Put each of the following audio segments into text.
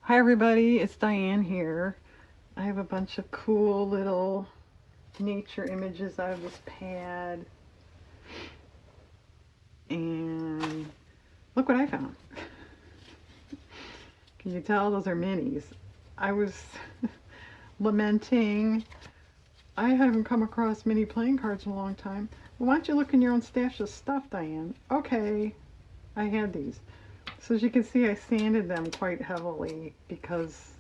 Hi everybody, it's Diane here. I have a bunch of cool little nature images out of this pad, and look what I found. Can you tell those are minis? I was lamenting I haven't come across mini playing cards in a long time. Well, why don't you look in your own stash of stuff, Diane? Okay, I had these. So as you can see, I sanded them quite heavily because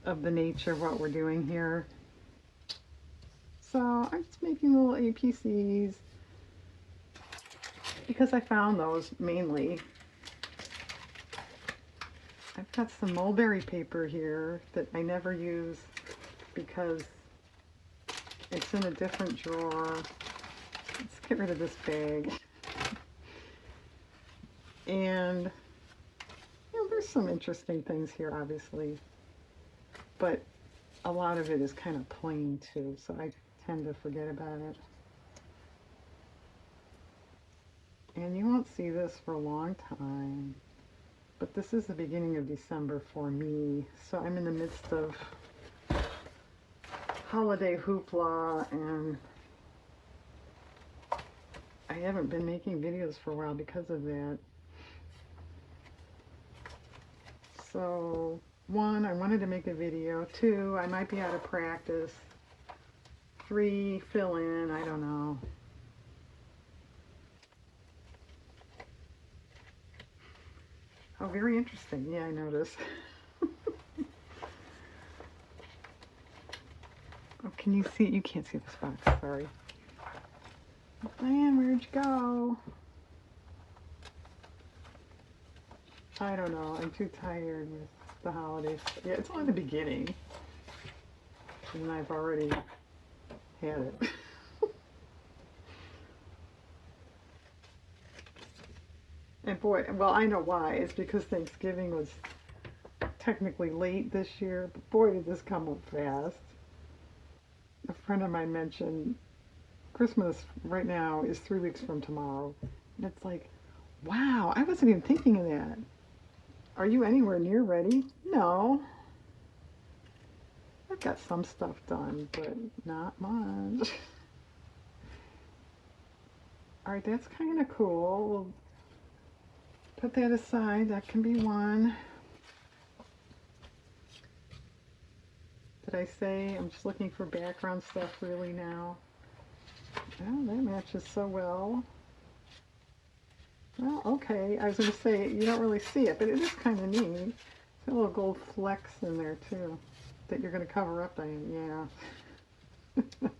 of the nature of what we're doing here. So I'm just making little APCs because I found those mainly. I've got some mulberry paper here that I never use because it's in a different drawer. Let's get rid of this bag. And there's some interesting things here, obviously, but a lot of it is kind of plain too, so I tend to forget about it. And you won't see this for a long time, but this is the beginning of December for me, so I'm in the midst of holiday hoopla, and I haven't been making videos for a while because of that. So, one, I wanted to make a video. Two, I might be out of practice. Three, fill in, I don't know. Oh, very interesting. Yeah, I noticed. Oh, can you see? You can't see this box, sorry. Man, where'd you go? I don't know. I'm too tired with the holidays. Yeah, it's only the beginning. And I've already had it. And boy, well, I know why. It's because Thanksgiving was technically late this year, but boy, did this come up fast. A friend of mine mentioned Christmas right now is 3 weeks from tomorrow. And it's like, wow, I wasn't even thinking of that. Are you anywhere near ready? No. I've got some stuff done, but not much. Alright, that's kind of cool. We'll put that aside. That can be one. Did I say I'm just looking for background stuff really now? Oh, that matches so well. Well, okay. I was going to say, you don't really see it, but it is kind of neat. There's a little gold flecks in there, too, that you're going to cover up, Diane. Yeah.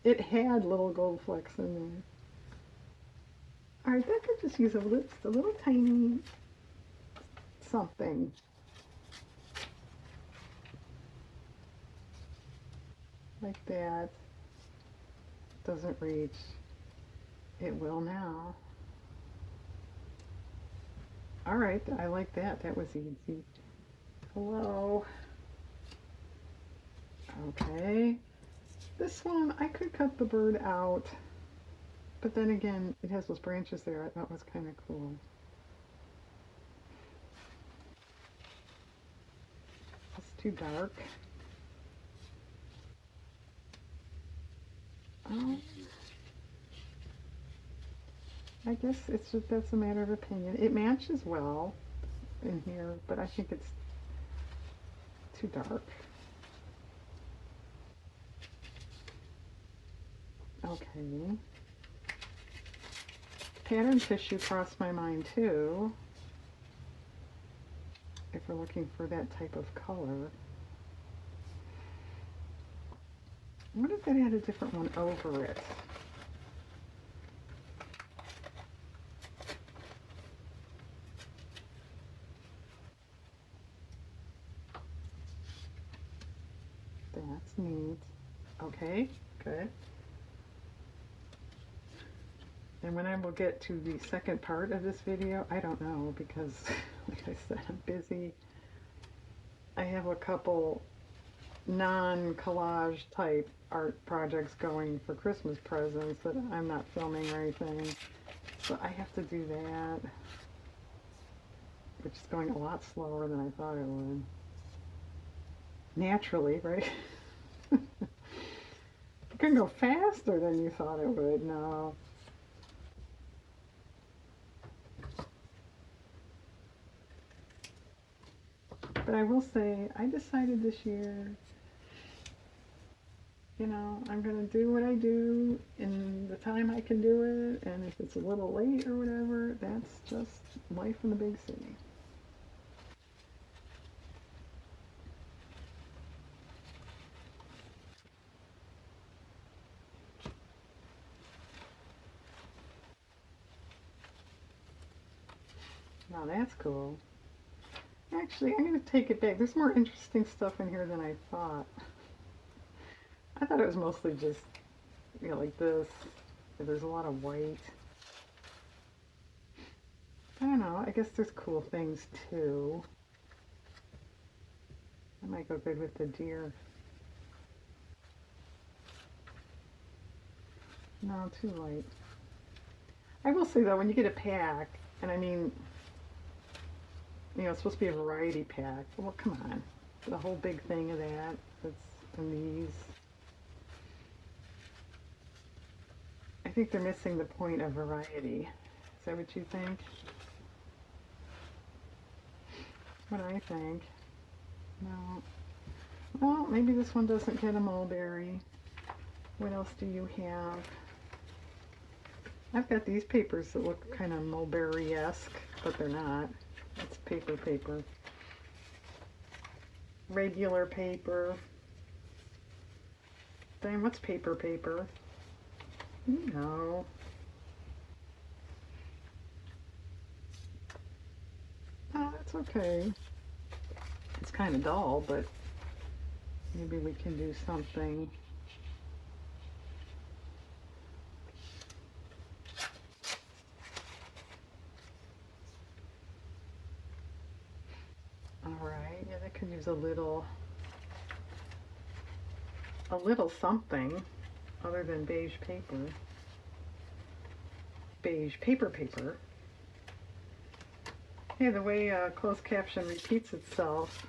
It had little gold flecks in there. Alright, that could just use a little tiny something. Like that. Doesn't reach. It will now. Alright, I like that. That was easy. Hello. Okay. This one, I could cut the bird out. But then again, it has those branches there. I thought was kind of cool. It's too dark. Um, I guess it's just that's a matter of opinion. It matches well in here, but I think it's too dark. Okay. Pattern tissue crossed my mind too, if we're looking for that type of color. What if I had a different one over it? That's neat. Okay, good. And when I will get to the second part of this video, I don't know, because like I said, I'm busy. I have a couple non-collage type art projects going for Christmas presents that I'm not filming or anything, so I have to do that. which is going a lot slower than I thought it would. Naturally, right? It can go faster than you thought it would. No. But I will say, I decided this year, I'm going to do what I do in the time I can do it. And if it's a little late or whatever, that's just life in the big city. Now that's cool. Actually, I'm going to take it back. There's more interesting stuff in here than I thought. I thought it was mostly just, like this. There's a lot of white. I don't know. I guess there's cool things too. That might go good with the deer. No, too light. I will say though, when you get a pack, and I mean, it's supposed to be a variety pack. Well, come on. The whole big thing of that. That's in these. I think they're missing the point of variety. Is that what you think? What I think. No. Well, maybe this one doesn't get a mulberry. What else do you have? I've got these papers that look kind of mulberry-esque, but they're not. It's paper. Regular paper. Then what's paper? No. Oh, that's okay. It's kind of dull, but maybe we can do something. All right, yeah, that could use a little something other than beige paper. Beige paper. Yeah, the way closed caption repeats itself,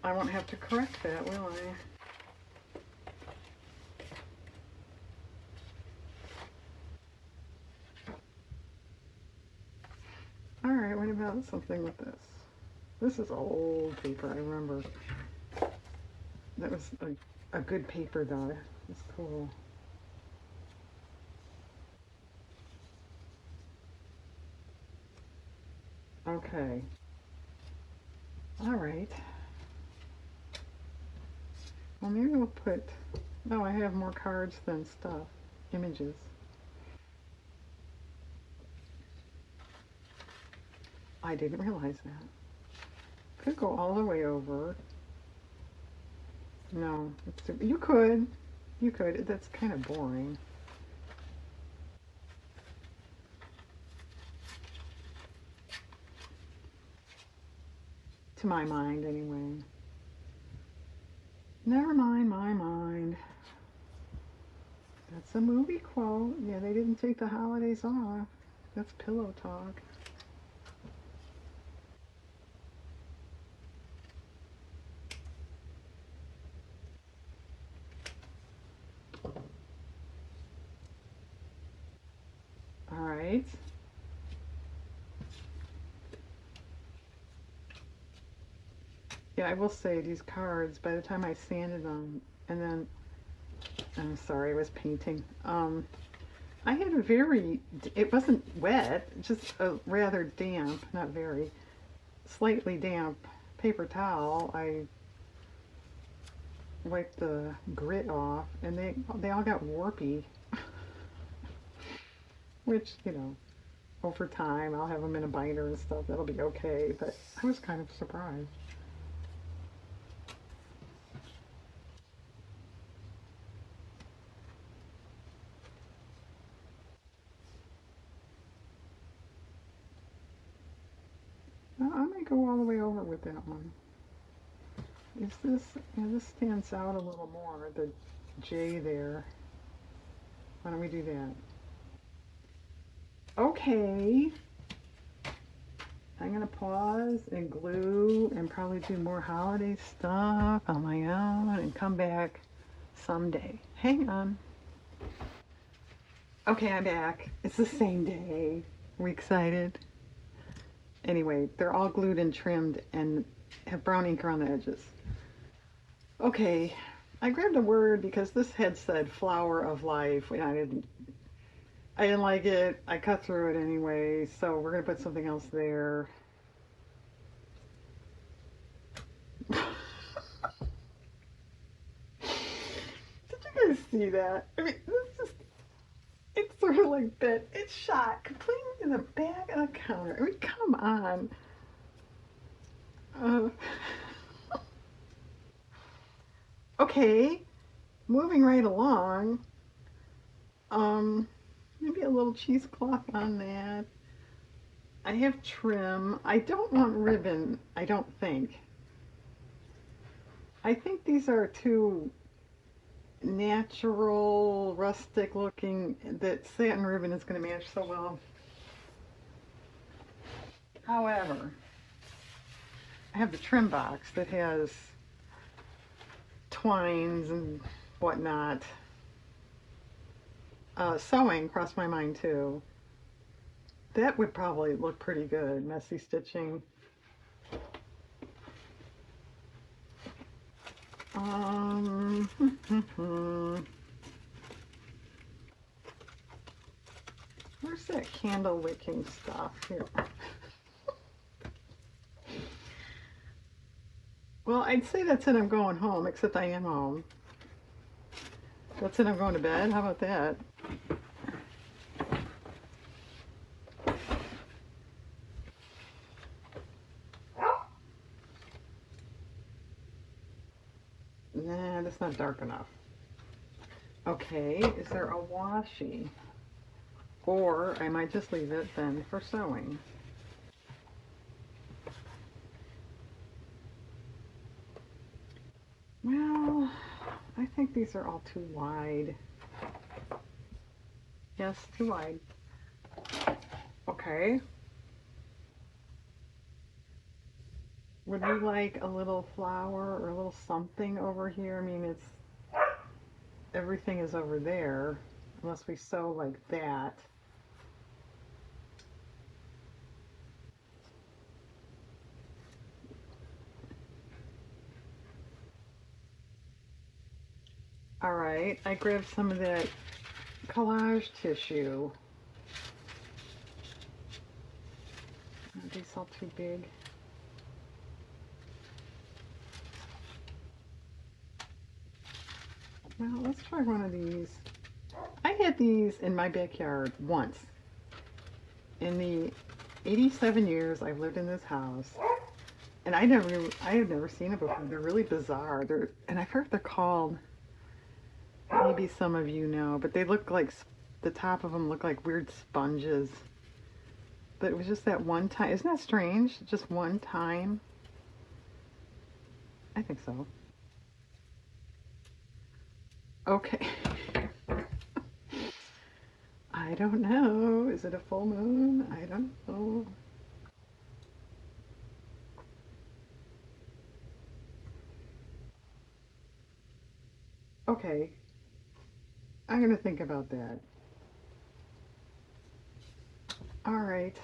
I won't have to correct that, will I? Alright, what about something with this? This is old paper, I remember. That was a good paper though. It's cool. Okay. Alright. Well, maybe we'll put... No, I have more cards than stuff. Images. I didn't realize that. Could go all the way over. No, you could. You could. That's kind of boring. To my mind, anyway. Never mind my mind. That's a movie quote. Yeah, they didn't take the holidays off. That's pillow talk. All right. Yeah, I will say these cards, by the time I sanded them, and then, I'm sorry, I was painting. I had a it wasn't wet, just a rather damp, not very, slightly damp paper towel. I wiped the grit off, and they all got warpy, which, over time I'll have them in a binder and stuff. That'll be okay, but I was kind of surprised. I may go all the way over with that one. Is this, yeah, this stands out a little more, the J there. Why don't we do that? Okay. I'm gonna pause and glue and probably do more holiday stuff on my own and come back someday. Hang on. Okay, I'm back. It's the same day. Are we excited? Anyway, they're all glued and trimmed and have brown ink around the edges. Okay, I grabbed a word because this head said flower of life and I didn't like it. I cut through it anyway, so we're gonna put something else there. Did you guys see that? I mean, it's sort of like that. It's shot completely in the back of the counter. I mean, come on. Uh, okay, moving right along. Um, Maybe a little cheesecloth on that. I have trim. I don't want ribbon, I don't think. I think these are too natural, rustic looking, that satin ribbon is going to match so well. However, I have the trim box that has twines and whatnot. Sewing crossed my mind too. That would probably look pretty good, messy stitching. Um, Where's that candle wicking stuff here? Well, I'd say that's it, I'm going home, except I am home. That's it, I'm going to bed. How about that? Nah, that's not dark enough. Okay, is there a washi? Or I might just leave it then for sewing. Well, I think these are all too wide. Yes, too wide. Okay. Would we like a little flower or a little something over here? I mean, it's everything is over there, unless we sew like that. All right, I grabbed some of that collage tissue. Are these all too big? Well, let's try one of these. I had these in my backyard once. In the 87 years I've lived in this house, and I had never seen it before. They're really bizarre. And I forget what they're called. Maybe some of you know, but they look like, the top of them look like weird sponges. But it was just that one time. Isn't that strange? Just one time. I think so. Okay. I don't know. Is it a full moon? I don't know. Okay. I'm going to think about that. All right.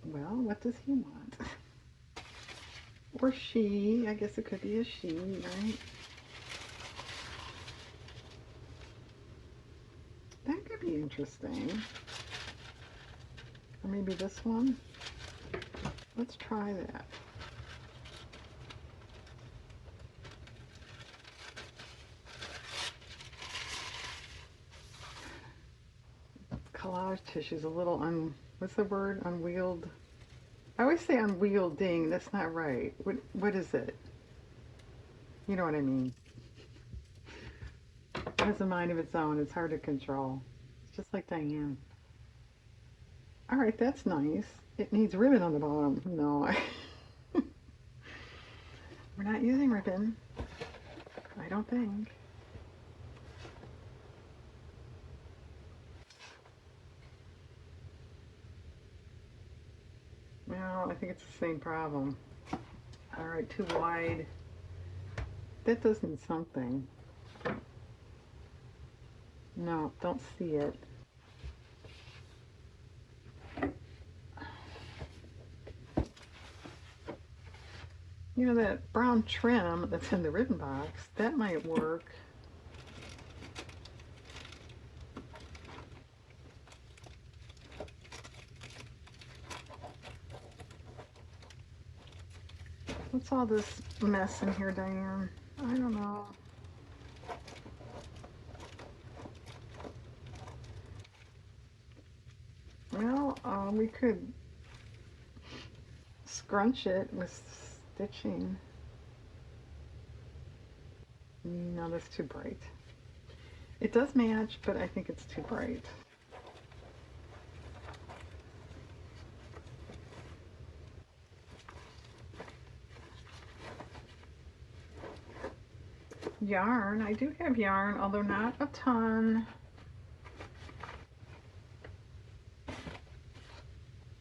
Well, what does he want? Or she. I guess it could be a she, right? That could be interesting. Or maybe this one. Let's try that. Collage tissue is a little what's the word? Unwheeled. I always say unwielding. That's not right. What is it? You know what I mean. It has a mind of its own. It's hard to control. It's just like Diane. All right, that's nice. It needs ribbon on the bottom. No, we're not using ribbon. I don't think. No, I think it's the same problem. All right, too wide. That does need something. No, don't see it. You know, that brown trim that's in the ribbon box, that might work. What's all this mess in here, Diane? I don't know. Well, we could scrunch it with stitching. No, that's too bright. It does match, but I think it's too bright. Yarn, I do have yarn, although not a ton.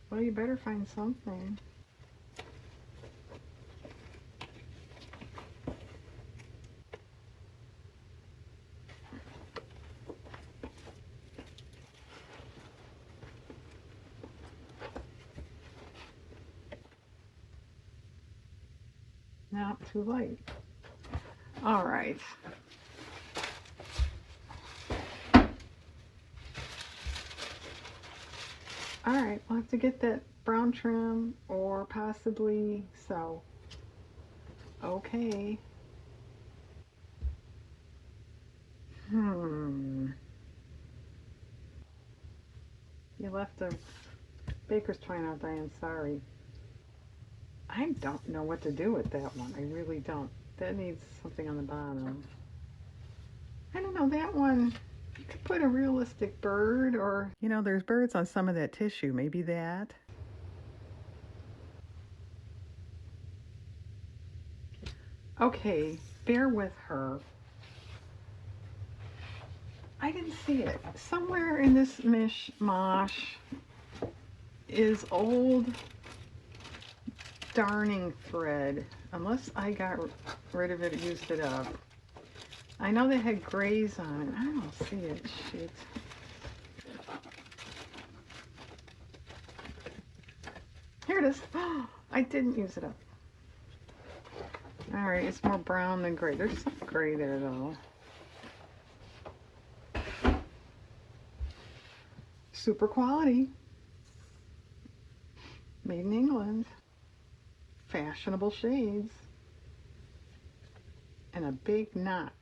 Well, you better find something. No, too light. All right. All right, we'll have to get that brown trim or possibly sew. Okay. You left a baker's twine out, Diane. Sorry. I don't know what to do with that one. I really don't. That needs something on the bottom. I don't know, that one, you could put a realistic bird or, you know, there's birds on some of that tissue. Maybe that. Okay, bear with her. I didn't see it. Somewhere in this mishmash is old darning thread. Unless I got rid of it or used it up. I know they had grays on it. I don't see it. Shit. Here it is. I didn't use it up. Alright, it's more brown than gray. There's some gray there though. Super quality. Made in England. Fashionable shades. And a big knot.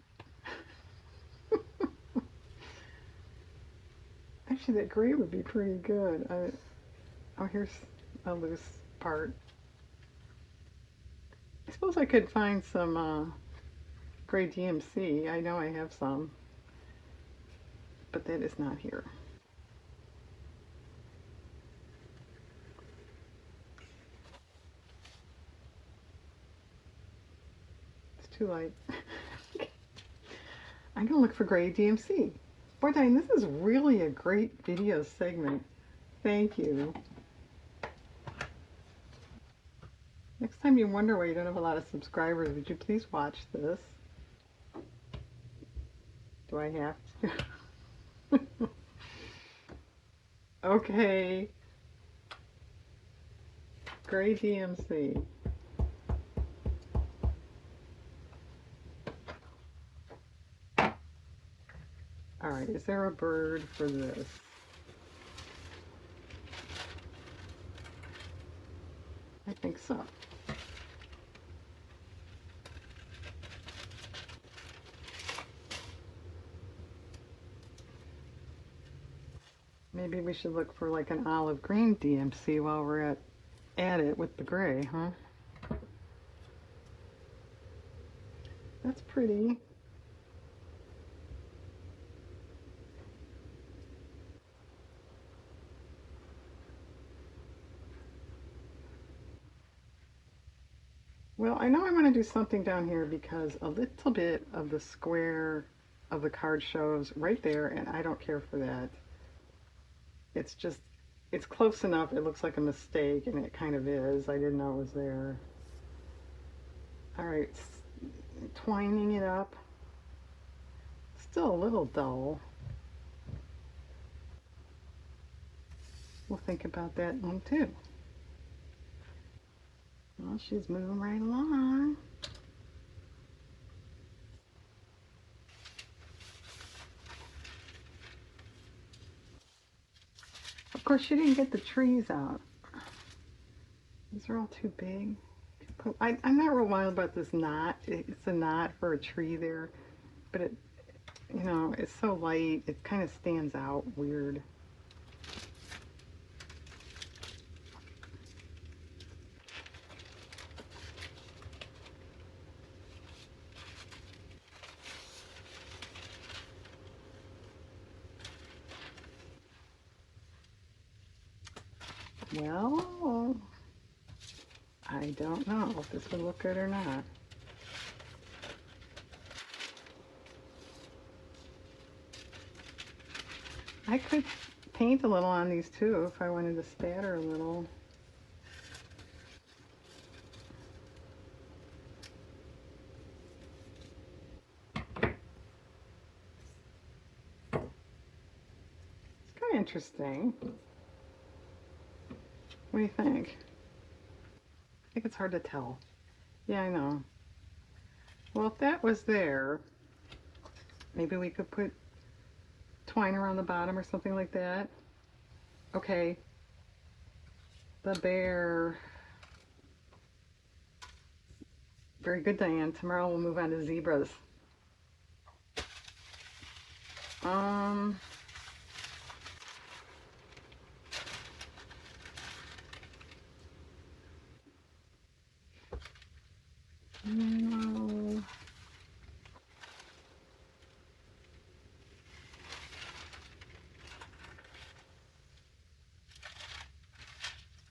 Actually, that gray would be pretty good. Oh, here's a loose part. I suppose I could find some gray DMC. I know I have some. But that is not here. It's too light. I'm going to look for gray DMC. Boy, Diane, this is really a great video segment. Thank you. Next time you wonder why you don't have a lot of subscribers, would you please watch this? Do I have to? Okay. Gray DMC. Alright, is there a bird for this? I think so. Maybe we should look for like an olive green DMC while we're at it with the gray, huh? That's pretty. Well, I know I want to do something down here because a little bit of the square of the card shows right there, and I don't care for that. It's just it's close enough. It looks like a mistake, and it kind of is. I didn't know it was there. All right, twining it up. Still a little dull. We'll think about that one too. Well, she's moving right along. Of course, she didn't get the trees out. These are all too big. I'm not real wild about this knot. It's a knot for a tree there, but it, it's so light. It kind of stands out weird. Well, I don't know if this would look good or not. I could paint a little on these too if I wanted to spatter a little. It's kind of interesting. What do you think? I think it's hard to tell. Yeah, I know. Well, if that was there, maybe we could put twine around the bottom or something like that. Okay. The bear. Very good, Diane. Tomorrow we'll move on to zebras. Um, no.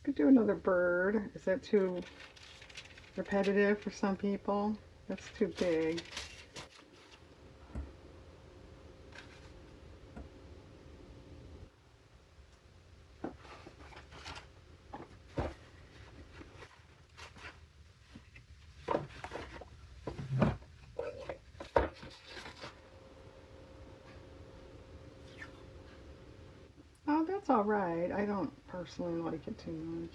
Could do another bird. Is that too repetitive for some people? That's too big. Oh, that's all right. I don't personally like it too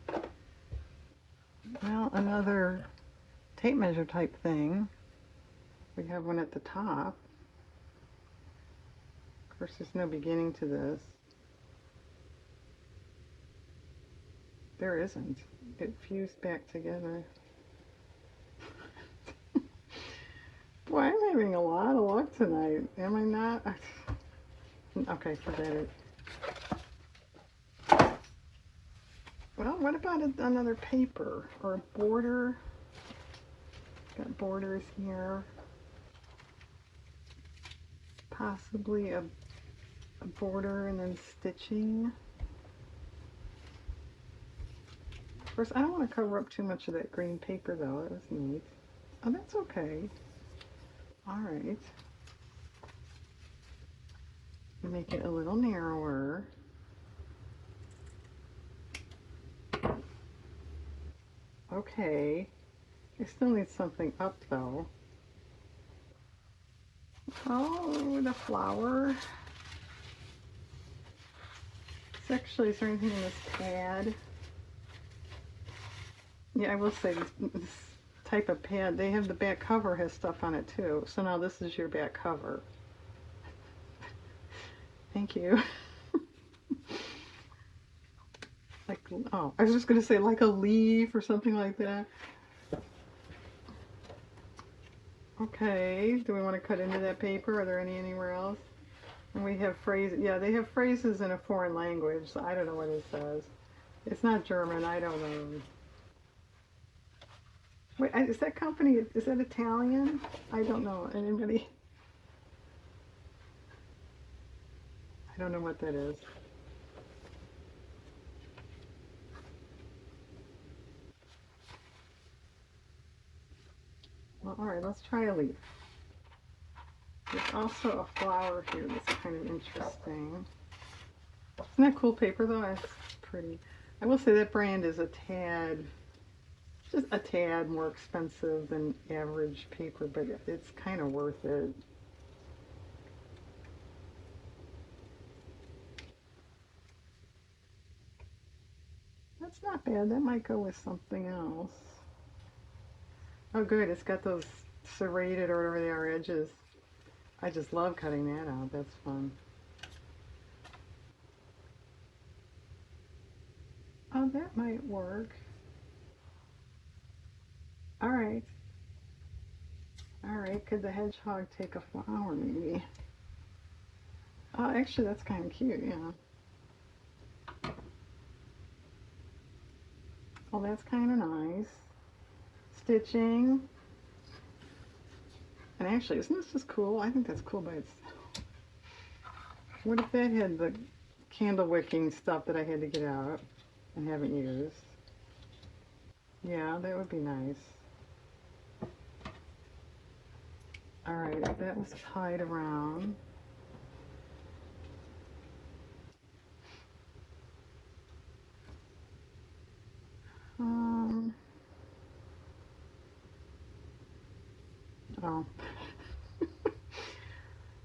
much. Well, another tape measure type thing. We have one at the top. Of course, there's no beginning to this. There isn't. It fused back together. Boy, I'm having a lot of luck tonight. Am I not? Okay, forget it. Well, what about another paper or a border? Got borders here. Possibly a border and then stitching. Of course, I don't want to cover up too much of that green paper though. That was neat. Oh, that's okay. All right. Make it a little narrower. Okay. I still need something up though. Oh, the flower. Is there anything in this pad? Yeah, I will say this type of pad, they have the back cover has stuff on it too. So now this is your back cover. Thank you. Like, oh, I was just going to say like a leaf or something like that. Okay, do we want to cut into that paper? Are there anywhere else? And we have phrases. Yeah, they have phrases in a foreign language. So I don't know what it says. It's not German. I don't know. Wait, is that company, is that Italian? I don't know. Anybody? I don't know what that is. Well, all right, let's try a leaf. There's also a flower here that's kind of interesting. Isn't that cool paper though? It's pretty. I will say that brand is a tad, just a tad more expensive than average paper, but it's kind of worth it. That's not bad. That might go with something else. Oh, good. It's got those serrated or whatever they are edges. I just love cutting that out. That's fun. Oh, that might work. All right. All right. Could the hedgehog take a flower maybe? Oh, actually, that's kind of cute. Yeah. Oh, that's kind of nice. Stitching. And actually, isn't this just cool? I think that's cool by itself. What if that had the candle wicking stuff that I had to get out and haven't used? Yeah, that would be nice. All right, that was tied around. Um, oh.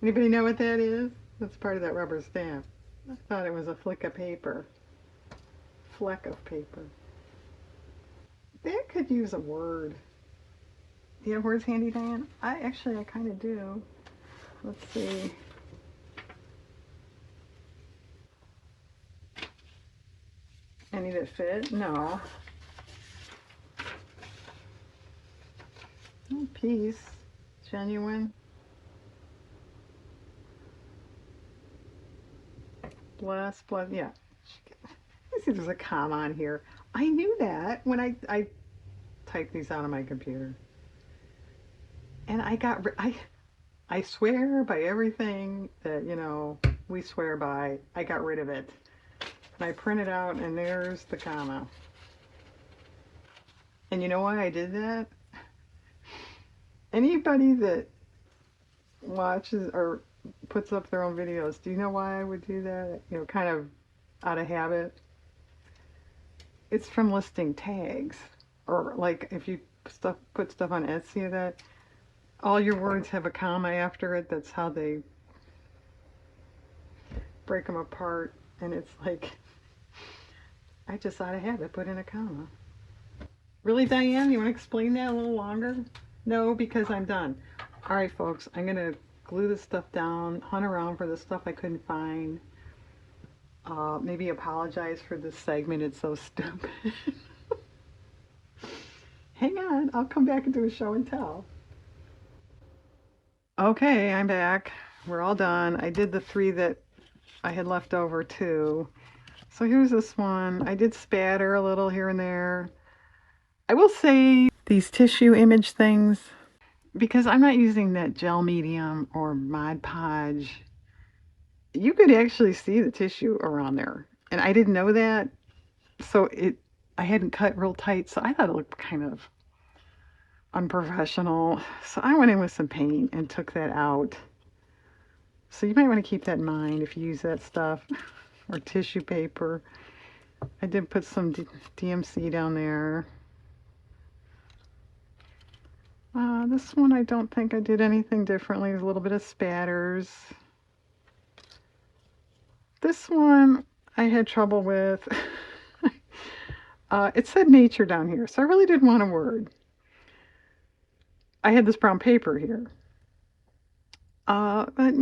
Anybody know what that is? That's part of that rubber stamp. I thought it was a flick of paper. Fleck of paper. That could use a word. Do you have words handy, Diane? I kind of do. Let's see. Any that fit? No. Oh, peace. Genuine. Bless. Bless. Yeah. I see there's a comma on here. I knew that when I typed these out on my computer. And I swear by everything that, we swear by, I got rid of it. And I printed out and there's the comma. And you know why I did that? Anybody that watches or puts up their own videos, do you know why I would do that? Kind of out of habit. It's from listing tags. Or like if you put stuff on Etsy or that, all your words have a comma after it. That's how they break them apart. And it's like, I just out of habit put in a comma. Really, Diane? You want to explain that a little longer? No, because I'm done. All right, folks, I'm going to glue this stuff down, hunt around for the stuff I couldn't find. Maybe apologize for this segment. It's so stupid. Hang on, I'll come back and do a show and tell. Okay, I'm back. We're all done. I did the 3 that I had left over too. So here's this one. I did spatter a little here and there. I will say these tissue image things, because I'm not using that gel medium or Mod Podge, you could actually see the tissue around there. And I didn't know that. So I hadn't cut real tight, so I thought it looked kind of unprofessional. So I went in with some paint and took that out. So you might want to keep that in mind if you use that stuff or tissue paper. I did put some DMC down there. This one I don't think I did anything differently. There's a little bit of spatters. This one I had trouble with. It said nature down here, so I really didn't want a word. I had this brown paper here. But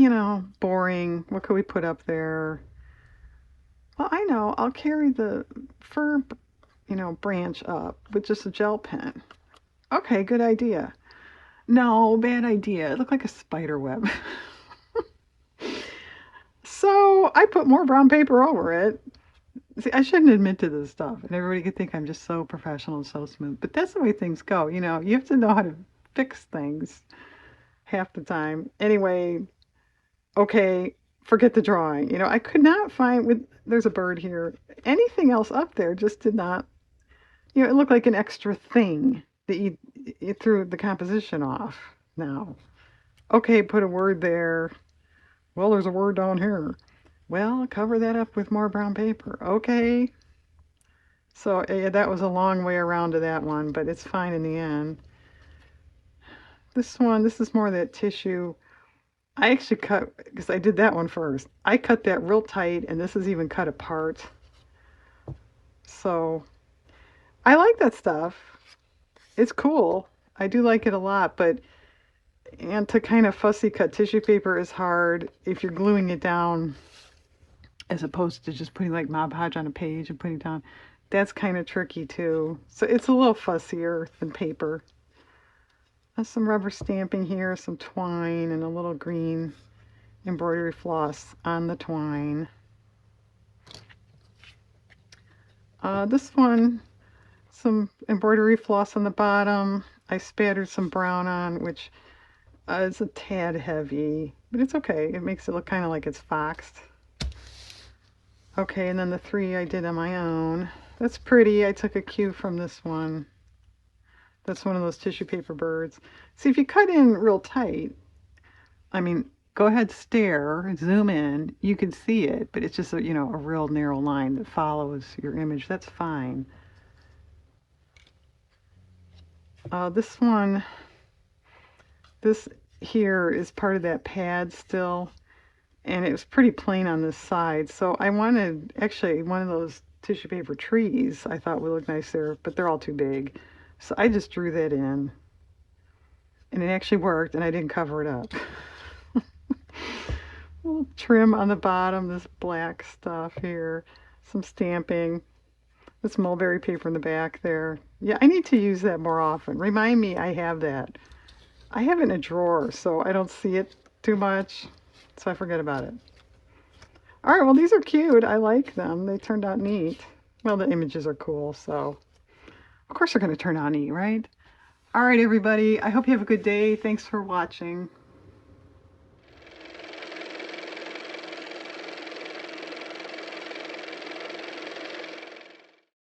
boring. What could we put up there? Well, I know. I'll carry the fir, branch up with just a gel pen. Okay, good idea. No, bad idea. It looked like a spider web. So I put more brown paper over it. See, I shouldn't admit to this stuff, and everybody could think I'm just so professional and so smooth. But that's the way things go. You have to know how to fix things half the time. Anyway, okay, forget the drawing. I could not find there's a bird here. Anything else up there just did not, it looked like an extra thing that you threw the composition off now. Okay, put a word there. Well, there's a word down here. Well, cover that up with more brown paper. Okay. So that was a long way around to that one, but it's fine in the end. This one, this is more of that tissue. I actually cut, because I did that one first. I cut that real tight, and this is even cut apart. So I like that stuff. It's cool. I do like it a lot, but and to kind of fussy cut tissue paper is hard if you're gluing it down as opposed to just putting like Mod Podge on a page and putting it down. That's kind of tricky too. So it's a little fussier than paper. There's some rubber stamping here, some twine, and a little green embroidery floss on the twine. This one, some embroidery floss on the bottom. I spattered some brown on, which is a tad heavy, but it's okay. It makes it look kind of like it's foxed. Okay, and then the three I did on my own. That's pretty. I took a cue from this one. That's one of those tissue paper birds. See, if you cut in real tight, I mean, go ahead, stare, zoom in. You can see it, but it's just a, a real narrow line that follows your image. That's fine. This one, this here is part of that pad still, and it was pretty plain on this side. So I wanted, actually, one of those tissue paper trees I thought would look nice there, but they're all too big. So I just drew that in, and it actually worked, and I didn't cover it up. A little trim on the bottom, this black stuff here, some stamping, this mulberry paper in the back there. Yeah, I need to use that more often. Remind me I have that. I have it in a drawer, so I don't see it too much, so I forget about it. All right, well, these are cute. I like them. They turned out neat. Well, the images are cool, so of course they're going to turn out neat, right? All right, everybody. I hope you have a good day. Thanks for watching.